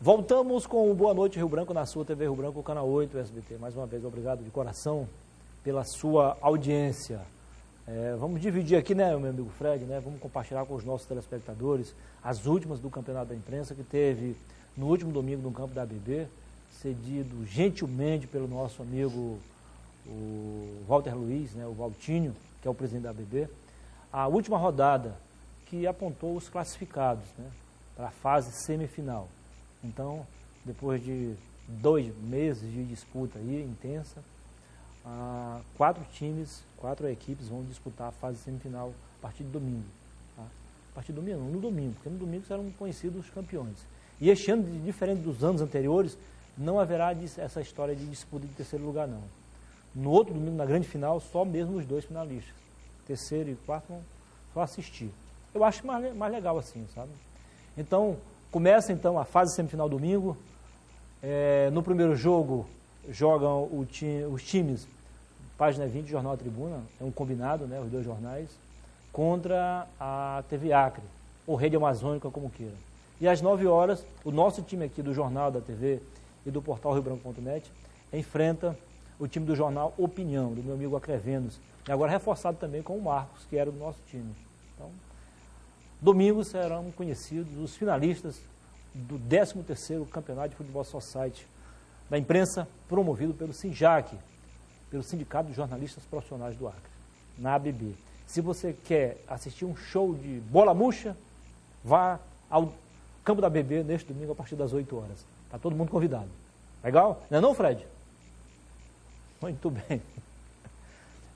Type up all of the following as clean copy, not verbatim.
Voltamos com o Boa Noite Rio Branco na sua TV Rio Branco, canal 8 SBT. Mais uma vez, obrigado de coração pela sua audiência. Vamos dividir aqui, né, meu amigo Fred, né? Vamos compartilhar com os nossos telespectadores as últimas do Campeonato da Imprensa, que teve no último domingo no campo da ABB, cedido gentilmente pelo nosso amigo o Walter Luiz, né, o Valtinho, que é o presidente da ABB. A última rodada que apontou os classificados, né, para a fase semifinal. Então, depois de 2 meses de disputa aí, intensa, 4 equipes vão disputar a fase semifinal a partir de domingo. Tá? A partir de domingo, não, no domingo, porque no domingo serão conhecidos os campeões. E este ano, diferente dos anos anteriores, não haverá essa história de disputa de terceiro lugar, não. No outro domingo, na grande final, só mesmo os 2 finalistas. Terceiro e quarto vão só assistir. Eu acho mais legal assim, sabe? Então, começa então a fase semifinal domingo. No primeiro jogo, jogam os times, página 20, Jornal A Tribuna, é um combinado, né, os 2 jornais, contra a TV Acre, ou Rede Amazônica, como queira. E às 9 horas, o nosso time aqui do Jornal da TV e do portal riobranco.net enfrenta o time do jornal Opinião, do meu amigo Acrevenos, e agora reforçado também com o Marcos, que era do nosso time. Então, domingo serão conhecidos os finalistas do 13º Campeonato de Futebol Society da Imprensa, promovido pelo SINJAC, pelo Sindicato de Jornalistas Profissionais do Acre, na ABB. Se você quer assistir um show de bola murcha, vá ao campo da ABB neste domingo a partir das 8 horas. Está todo mundo convidado. Legal? Não é não, Fred? Muito bem.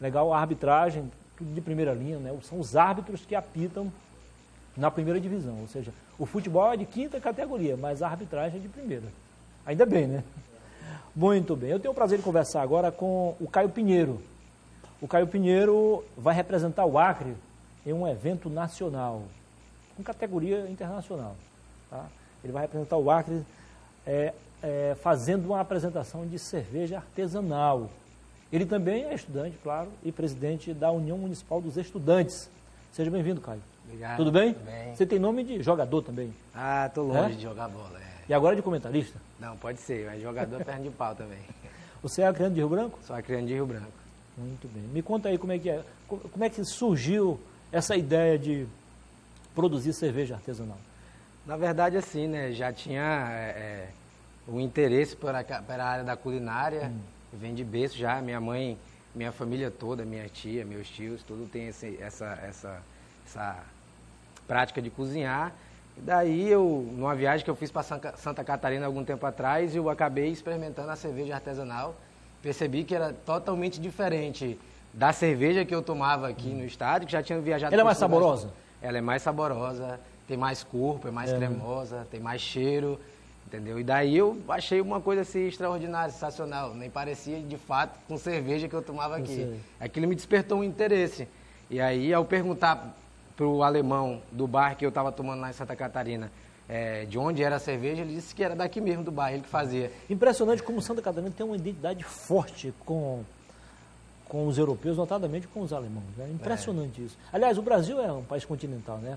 Legal, a arbitragem, tudo de primeira linha, né? São os árbitros que apitam na primeira divisão. Ou seja, o futebol é de 5ª categoria, mas a arbitragem é de primeira. Ainda bem, né? Muito bem. Eu tenho o prazer de conversar agora com o Caio Pinheiro. O Caio Pinheiro vai representar o Acre em um evento nacional, com categoria internacional. Tá? Ele vai representar o Acre fazendo uma apresentação de cerveja artesanal. Ele também é estudante, claro, e presidente da União Municipal dos Estudantes. Seja bem-vindo, Caio. Obrigado. Tudo bem? Tudo bem. Você tem nome de jogador também? Ah, tô longe de jogar bola. E agora de comentarista? Não, pode ser, mas jogador é perna de pau também. Você é acreano de Rio Branco? Sou acreano de Rio Branco. Muito bem. Me conta aí como é que surgiu essa ideia de produzir cerveja artesanal. Na verdade, assim, né, já tinha o interesse pela área da culinária, vem de berço já, minha mãe, minha família toda, minha tia, meus tios, tudo tem essa prática de cozinhar. E daí, numa viagem que eu fiz para Santa Catarina algum tempo atrás, eu acabei experimentando a cerveja artesanal, percebi que era totalmente diferente da cerveja que eu tomava aqui no estado, que já tinha viajado... Ela é mais saborosa? Ela é mais saborosa, tem mais corpo, é mais cremosa, tem mais cheiro, entendeu? E daí eu achei uma coisa assim extraordinária, sensacional, nem parecia de fato com cerveja que eu tomava aqui. Aquilo me despertou um interesse. E aí, ao perguntar para o alemão do bar que eu estava tomando lá em Santa Catarina, de onde era a cerveja, ele disse que era daqui mesmo do bar, ele que fazia. Impressionante como Santa Catarina tem uma identidade forte com os europeus, notadamente com os alemães. Né? Impressionante isso. Aliás, o Brasil é um país continental, né?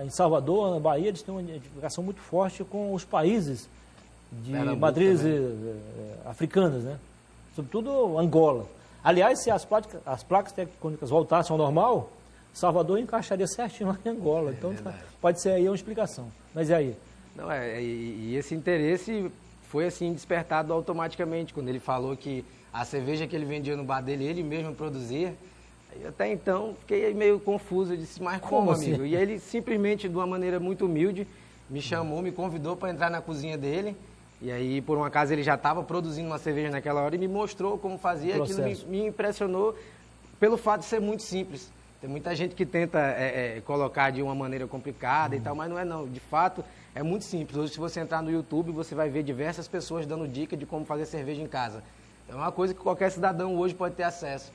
Em Salvador, na Bahia, eles têm uma identificação muito forte com os países de matrizes africanas, né? Sobretudo Angola. Aliás, se as placas tectônicas voltassem ao normal, Salvador encaixaria certinho lá em Angola. Então, pode ser aí uma explicação. Mas e aí? Não, e esse interesse foi assim despertado automaticamente, quando ele falou que a cerveja que ele vendia no bar dele, ele mesmo produzia. Até então, fiquei meio confuso, eu disse, mas como amigo? Assim? E aí ele simplesmente, de uma maneira muito humilde, me chamou, me convidou para entrar na cozinha dele. E aí, por um acaso, ele já estava produzindo uma cerveja naquela hora e me mostrou como fazia. Aquilo me impressionou pelo fato de ser muito simples. Tem muita gente que tenta colocar de uma maneira complicada e tal, mas não é não. De fato, é muito simples. Hoje, se você entrar no YouTube, você vai ver diversas pessoas dando dica de como fazer cerveja em casa. É uma coisa que qualquer cidadão hoje pode ter acesso.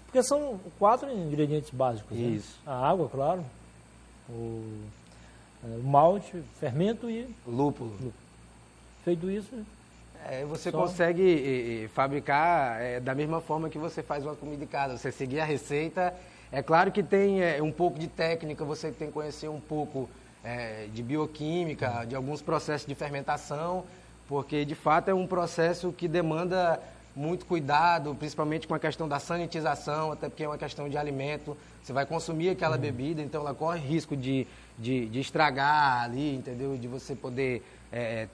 Porque são 4 ingredientes básicos. Isso. Né? A água, claro, o malte, fermento e... Lúpulo. Feito isso... você consegue fabricar da mesma forma que você faz uma comida em casa. Você seguir a receita. É claro que tem um pouco de técnica, você tem que conhecer um pouco de bioquímica, de alguns processos de fermentação, porque de fato é um processo que demanda muito cuidado, principalmente com a questão da sanitização, até porque é uma questão de alimento. Você vai consumir aquela bebida, então ela corre risco de estragar ali, entendeu? De você poder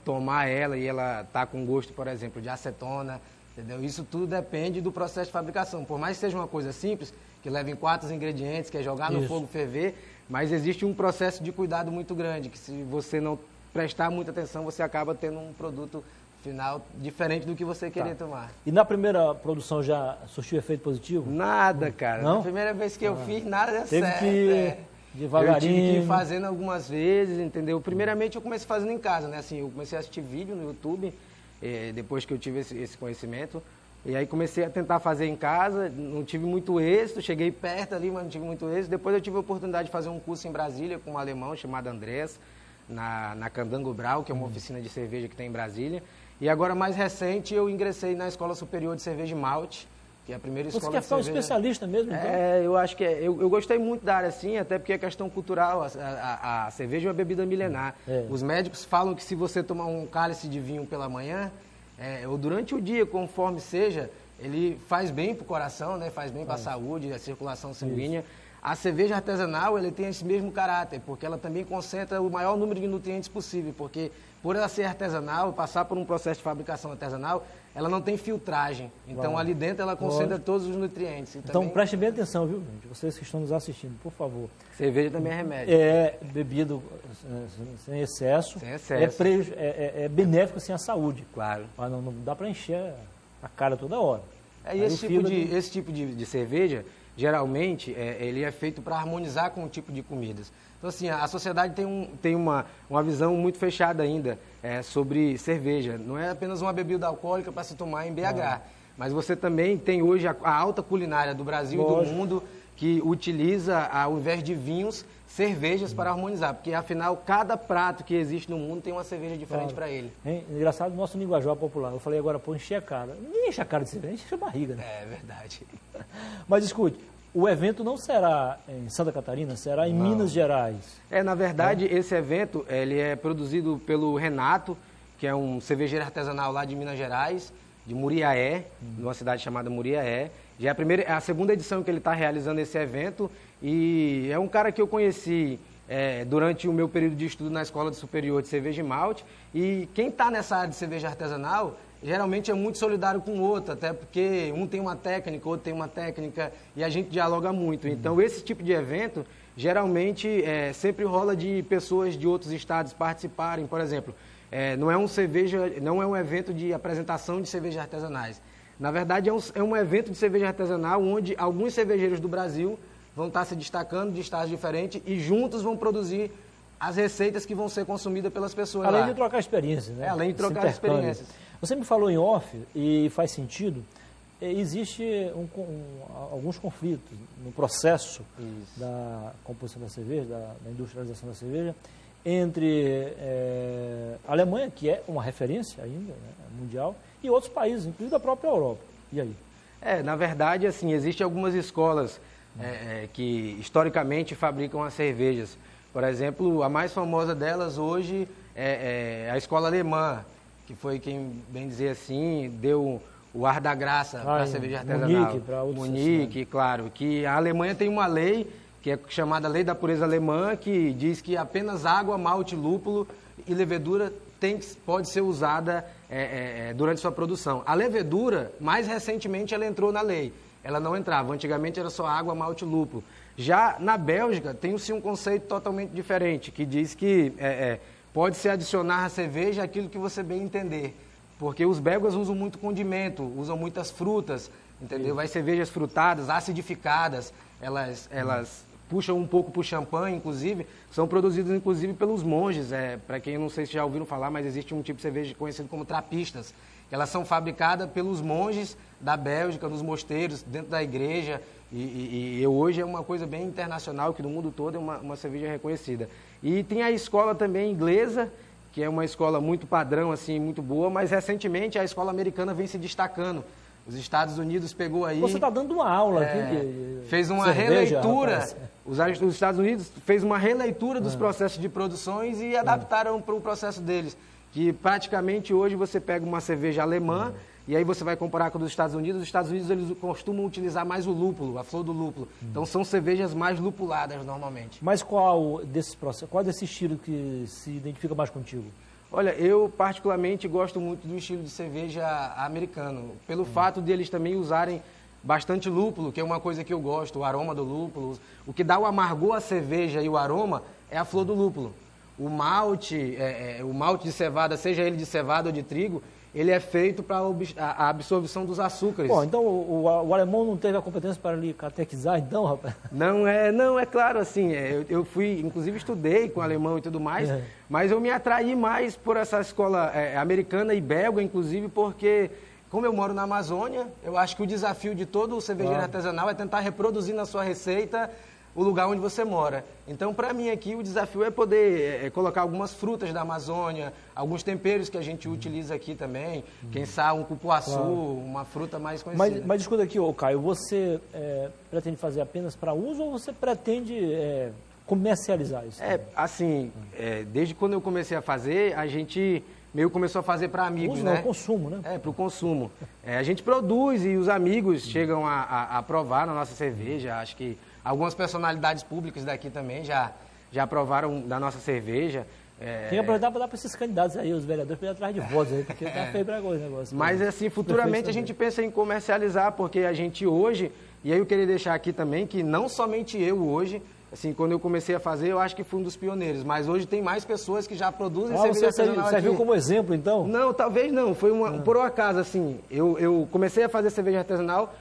tomar ela e ela tá com gosto, por exemplo, de acetona, entendeu? Isso tudo depende do processo de fabricação. Por mais que seja uma coisa simples, que leva em 4 ingredientes, que é jogar no fogo, ferver, mas existe um processo de cuidado muito grande, que se você não prestar muita atenção, você acaba tendo um produto final diferente do que você querer tomar. E na primeira produção já surtiu efeito positivo? Nada, cara. Não? Na primeira vez que eu fiz, nada deu Teve certo. que devagarinho. Eu tive que ir fazendo algumas vezes, entendeu? Primeiramente eu comecei fazendo em casa, né? Assim, eu comecei a assistir vídeo no YouTube, depois que eu tive esse conhecimento. E aí comecei a tentar fazer em casa, não tive muito êxito, cheguei perto ali, mas não tive muito êxito. Depois eu tive a oportunidade de fazer um curso em Brasília com um alemão chamado Andrés, na Candango Brau, que é uma oficina de cerveja que tem em Brasília. E agora, mais recente, eu ingressei na Escola Superior de Cerveja e Malte, que é a primeira escola de cerveja. Você quer ficar um especialista mesmo, então? Eu acho que eu gostei muito da área, sim, até porque é questão cultural. A cerveja é uma bebida milenar. Os médicos falam que se você tomar um cálice de vinho pela manhã, ou durante o dia, conforme seja, ele faz bem para o coração, né? Faz bem para a saúde, a circulação sanguínea. Isso. A cerveja artesanal, ele tem esse mesmo caráter, porque ela também concentra o maior número de nutrientes possível, porque por ela ser artesanal, passar por um processo de fabricação artesanal, ela não tem filtragem. Então, ali dentro, ela concentra todos os nutrientes. Então, prestem bem atenção, viu, gente? Vocês que estão nos assistindo, por favor. Cerveja também é remédio. É bebido sem excesso. Sem excesso. É benéfico, assim, à saúde. Claro. Mas não dá para encher a cara toda hora. E esse tipo de cerveja, geralmente, ele é feito para harmonizar com o tipo de comidas. Então, assim, a sociedade tem uma visão muito fechada ainda sobre cerveja. Não é apenas uma bebida alcoólica para se tomar em BH. Mas você também tem hoje a alta culinária do Brasil e do mundo que utiliza, ao invés de vinhos, cervejas para harmonizar. Porque, afinal, cada prato que existe no mundo tem uma cerveja diferente para ele. Engraçado, nosso linguajar popular. Eu falei agora, encher a cara. Ninguém enche a cara de cerveja, enche a barriga, né? É verdade. Mas, escute, o evento não será em Santa Catarina, será em Minas Gerais. Na verdade, esse evento ele é produzido pelo Renato, que é um cervejeiro artesanal lá de Minas Gerais, de Muriaé, numa cidade chamada Muriaé. Já é a segunda edição que ele está realizando esse evento e é um cara que eu conheci durante o meu período de estudo na Escola Superior de Cerveja e Malte. E quem está nessa área de cerveja artesanal geralmente é muito solidário com o outro, até porque um tem uma técnica, outro tem uma técnica e a gente dialoga muito. Então, esse tipo de evento, geralmente, sempre rola de pessoas de outros estados participarem. Por exemplo, não é um evento de apresentação de cervejas artesanais. Na verdade, é um evento de cerveja artesanal onde alguns cervejeiros do Brasil vão estar se destacando de estados diferentes e juntos vão produzir as receitas que vão ser consumidas pelas pessoas Além lá. de trocar experiências, né? Além de trocar experiências. Você me falou em off, e faz sentido, existe alguns conflitos no processo da composição da cerveja, da industrialização da cerveja, entre a Alemanha, que é uma referência ainda, né, mundial, e outros países, inclusive a própria Europa. E aí? Na verdade, assim, existem algumas escolas que historicamente fabricam as cervejas. Por exemplo, a mais famosa delas hoje é a escola alemã, que foi quem, bem dizer assim, deu o ar da graça para a cerveja artesanal. Munique, claro. Que a Alemanha tem uma lei, que é chamada Lei da Pureza Alemã, que diz que apenas água, malte, lúpulo e levedura pode ser usada durante sua produção. A levedura, mais recentemente, ela entrou na lei. Ela não entrava. Antigamente era só água, malte e lúpulo. Já na Bélgica, tem-se um conceito totalmente diferente, que diz que pode-se adicionar à cerveja aquilo que você bem entender. Porque os belgas usam muito condimento, usam muitas frutas, entendeu? Vai cervejas frutadas, acidificadas, elas puxam um pouco para o champanhe, inclusive, são produzidas inclusive pelos monges. Para quem não sei se já ouviram falar, mas existe um tipo de cerveja conhecido como trapistas. Elas são fabricadas pelos monges da Bélgica, nos mosteiros, dentro da igreja. E hoje é uma coisa bem internacional, que no mundo todo é uma cerveja reconhecida. E tem a escola também inglesa, que é uma escola muito padrão, assim, muito boa, mas recentemente a escola americana vem se destacando. Os Estados Unidos pegou aí... Você está dando uma aula aqui. Fez uma cerveja, releitura. Os Estados Unidos fez uma releitura dos processos de produções e adaptaram para o processo deles. Que praticamente hoje você pega uma cerveja alemã e aí você vai comparar com a dos Estados Unidos. Os Estados Unidos eles costumam utilizar mais o lúpulo, a flor do lúpulo. Então são cervejas mais lupuladas normalmente. Mas qual desses processos, qual desse estilo que se identifica mais contigo? Olha, eu particularmente gosto muito do estilo de cerveja americano, pelo fato de eles também usarem bastante lúpulo, que é uma coisa que eu gosto, o aroma do lúpulo. O que dá o amargor à cerveja e o aroma é a flor do lúpulo. O malte de cevada, seja ele de cevada ou de trigo, ele é feito para a absorção dos açúcares. Bom, então o alemão não teve a competência para lhe catequizar, então, rapaz? Não, é claro, assim, eu fui, inclusive estudei com alemão e tudo mais, mas eu me atraí mais por essa escola americana e belga, inclusive, porque, como eu moro na Amazônia, eu acho que o desafio de todo cervejeiro artesanal é tentar reproduzir na sua receita o lugar onde você mora. Então, para mim aqui, o desafio é poder colocar algumas frutas da Amazônia, alguns temperos que a gente utiliza aqui também, quem sabe um cupuaçu, uma fruta mais conhecida. Mas escuta aqui, Caio, você pretende fazer apenas para uso ou você pretende comercializar isso? Desde quando eu comecei a fazer, a gente meio começou a fazer para amigos, uso, né? Não, consumo, né? Para o consumo. A gente produz e os amigos chegam a provar na nossa cerveja. Acho que algumas personalidades públicas daqui também já provaram da nossa cerveja. Tem que aproveitar para dar para esses candidatos aí, os vereadores, para ir atrás de votos aí, porque tá feio para coisa o negócio. Mas assim, futuramente a gente pensa em comercializar, porque a gente hoje, e aí eu queria deixar aqui também que não somente eu hoje, assim, quando eu comecei a fazer, eu acho que fui um dos pioneiros, mas hoje tem mais pessoas que já produzem cerveja artesanal aqui. Você viu como exemplo, então? Não, talvez não, foi por um acaso, assim, eu comecei a fazer cerveja artesanal,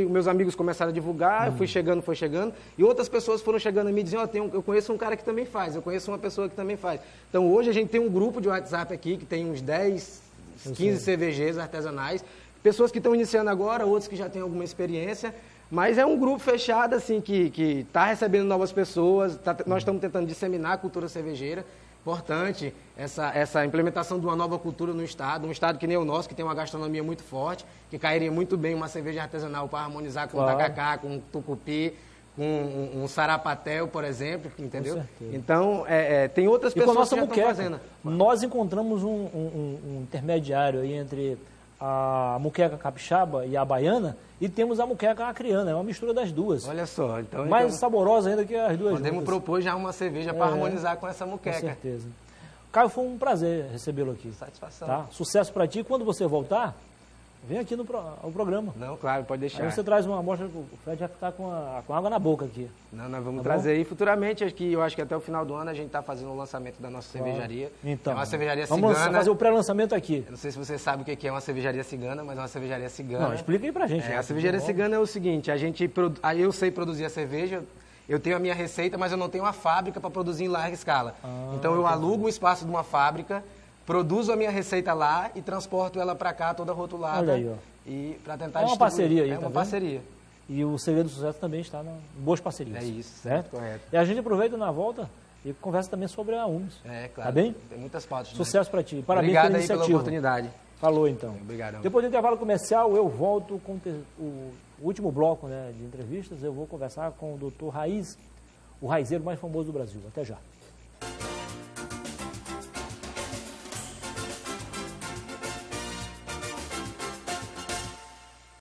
meus amigos começaram a divulgar, eu fui chegando, e outras pessoas foram chegando a mim dizendo, eu conheço um cara que também faz, eu conheço uma pessoa que também faz. Então hoje a gente tem um grupo de WhatsApp aqui, que tem uns 10, 15 cervejeiros artesanais, pessoas que estão iniciando agora, outros que já têm alguma experiência, mas é um grupo fechado, assim, que está recebendo novas pessoas, nós estamos tentando disseminar a cultura cervejeira. Importante essa implementação de uma nova cultura no estado, um estado que nem o nosso, que tem uma gastronomia muito forte, que cairia muito bem uma cerveja artesanal para harmonizar com o tacacá, com o tucupi, com um sarapatel, por exemplo, entendeu? Com certeza. Então, tem outras pessoas que já estão fazendo. Nós encontramos um intermediário aí entre a muqueca capixaba e a baiana, e temos a muqueca acriana, é uma mistura das duas. Olha só, então... Mais saborosa ainda que as duas. Podemos propor já uma cerveja para harmonizar com essa muqueca. Com certeza. Caio, foi um prazer recebê-lo aqui. Satisfação. Tá? Sucesso para ti. Quando você voltar, vem aqui ao programa. Não, claro, pode deixar. Aí você traz uma amostra, o Fred vai ficar com água na boca aqui. Não, nós vamos trazer aí futuramente, eu acho que até o final do ano a gente está fazendo o lançamento da nossa cervejaria. Então, é uma cervejaria cigana. Vamos fazer o pré-lançamento aqui. Eu não sei se você sabe o que é uma cervejaria cigana, mas é uma cervejaria cigana. Não, explica aí pra gente. A cervejaria cigana é o seguinte, eu sei produzir a cerveja, eu tenho a minha receita, mas eu não tenho uma fábrica para produzir em larga escala. Então eu alugo o espaço de uma fábrica, produzo a minha receita lá e transporto ela para cá toda rotulada. Olha aí, ó. E para tentar É uma parceria aí, É uma parceria. E o segredo do sucesso também está em boas parcerias. É isso, certo? Correto. E a gente aproveita na volta e conversa também sobre a UMS. Claro. Tá bem? Tem muitas pautas. Sucesso para ti. Parabéns Obrigado pela aí iniciativa. pela oportunidade. Falou então. Obrigado. Depois do intervalo comercial, eu volto com o último bloco, né, de entrevistas. Eu vou conversar com o Dr. Raiz, o raizeiro mais famoso do Brasil. Até já.